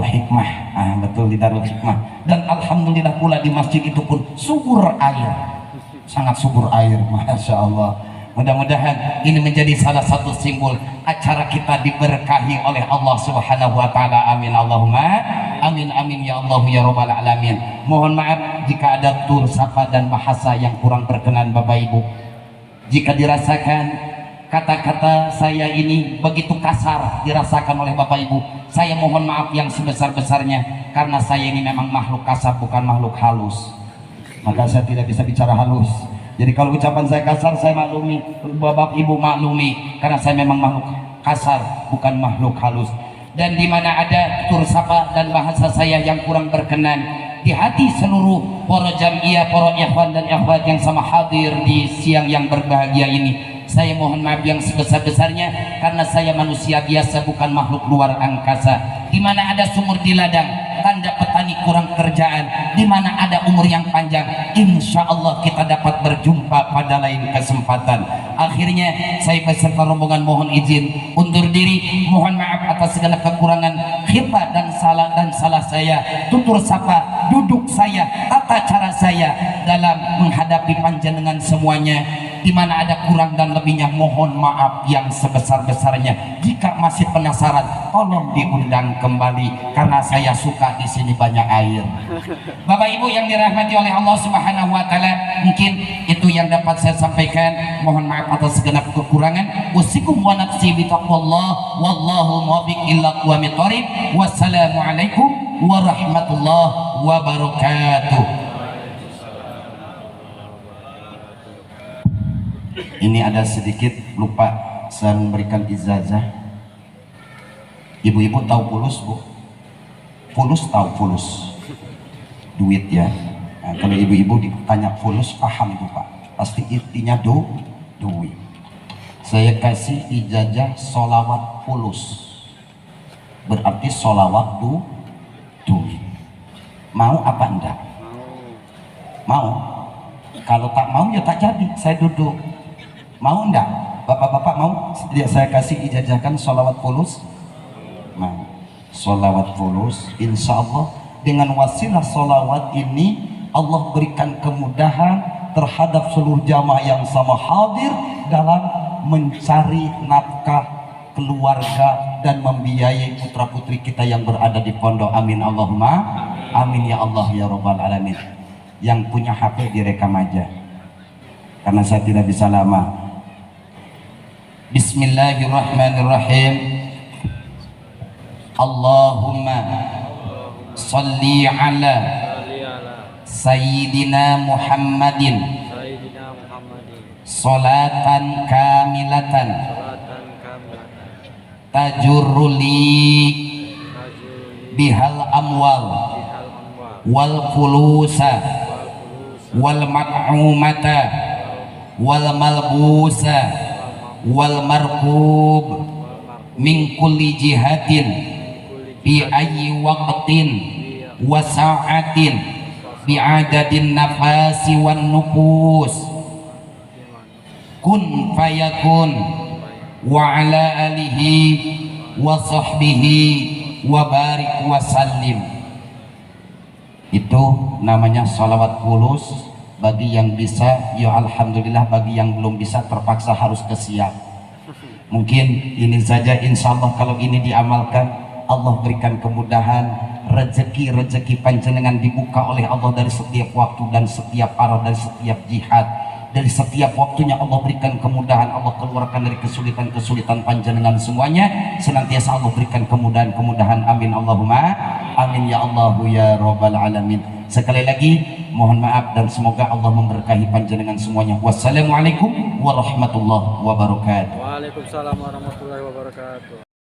Hikmah, betul, di Darul Hikmah. Dan alhamdulillah pula di masjid itu pun subur air, sangat subur air, masya Allah. Mudah-mudahan ini menjadi salah satu simbol acara kita diberkahi oleh Allah Subhanahu wa taala. Amin Allahumma amin amin ya Allah ya rabbal alamin. Mohon maaf jika ada tutur sapa dan bahasa yang kurang berkenan Bapak Ibu. Jika dirasakan kata-kata saya ini begitu kasar dirasakan oleh Bapak Ibu, saya mohon maaf yang sebesar-besarnya, karena saya ini memang makhluk kasar bukan makhluk halus. Maka saya tidak bisa bicara halus. Jadi kalau ucapan saya kasar, saya maklumi, Bapak Ibu maklumi, karena saya memang makhluk kasar bukan makhluk halus. Dan di mana ada tutur sapa dan bahasa saya yang kurang berkenan di hati seluruh para jamiah, para ikhwan dan akhwat yang sama hadir di siang yang berbahagia ini, saya mohon maaf yang sebesar-besarnya, karena saya manusia biasa bukan makhluk luar angkasa. Di mana ada sumur di ladang, tanda petani kurang kerjaan. Di mana ada umur yang panjang, insya Allah kita dapat berjumpa pada lain kesempatan. Akhirnya saya beserta rombongan mohon izin undur diri. Mohon maaf atas segala kekurangan, khilaf dan salah saya, tutur sapa, duduk saya, tata cara saya dalam menghadapi panjenengan semuanya. Di mana ada kurang dan lebihnya, mohon maaf yang sebesar-besarnya. Jika masih penasaran, tolong diundang kembali, karena saya suka di sini banyak air. Bapak Ibu yang dirahmati oleh Allah Subhanahu wa taala, mungkin itu yang dapat saya sampaikan. Mohon maaf atas segenap kekurangan. Usikum wa nafsi bi taqwallah, wallahu muwaffiq ila aqwamit thoriq. Wassalamualaikum warahmatullahi wabarakatuh. Ini ada sedikit lupa saya memberikan ijazah. Ibu-ibu tahu fulus, Bu? Fulus tahu fulus? Duit ya. Nah, kalau ibu-ibu ditanya fulus, paham itu Pak. Pasti intinya duit. Saya kasih ijazah solawat fulus. Berarti solawat duit. Mau apa enggak? Mau. Kalau tak mau ya tak jadi. Saya duduk. Mau enggak? Bapak-bapak mau? Saya kasih ijazahkan sholawat fulus? Mau. Sholawat fulus, insya Allah dengan wasilah sholawat ini Allah berikan kemudahan terhadap seluruh jamaah yang sama hadir dalam mencari nafkah keluarga dan membiayai putra putri kita yang berada di pondok. Amin Allahumma amin ya Allah ya rabbal alamin. Yang punya HP direkam aja, karena saya tidak bisa lama. Bismillahirrahmanirrahim. Allahumma salli ala Sayyidina Muhammadin salatan kamilatan tajurruli bihal amwal wal fulusa wal mat'umata wal malbusa wal markub min kulli jihatin bi ayyi waqtin wa sa'atin bi adadin nafasi wan nufus kun fayakun wa ala alihi wa sahbihi wa barik wa sallim. Itu namanya sholawat fulus. Bagi yang bisa ya alhamdulillah, bagi yang belum bisa terpaksa harus kesiap. Mungkin ini saja, insya Allah kalau ini diamalkan Allah berikan kemudahan, rezeki panjenengan dibuka oleh Allah dari setiap waktu dan setiap arah, dari setiap jihad, dari setiap waktunya Allah berikan kemudahan. Allah keluarkan dari kesulitan panjenengan semuanya, senantiasa Allah berikan kemudahan. Amin Allahumma amin ya Allah ya rabbal alamin. Sekali lagi mohon maaf dan semoga Allah memberkahi panjenengan semuanya. Wassalamualaikum warahmatullahi wabarakatuh. Waalaikumsalam warahmatullahi wabarakatuh.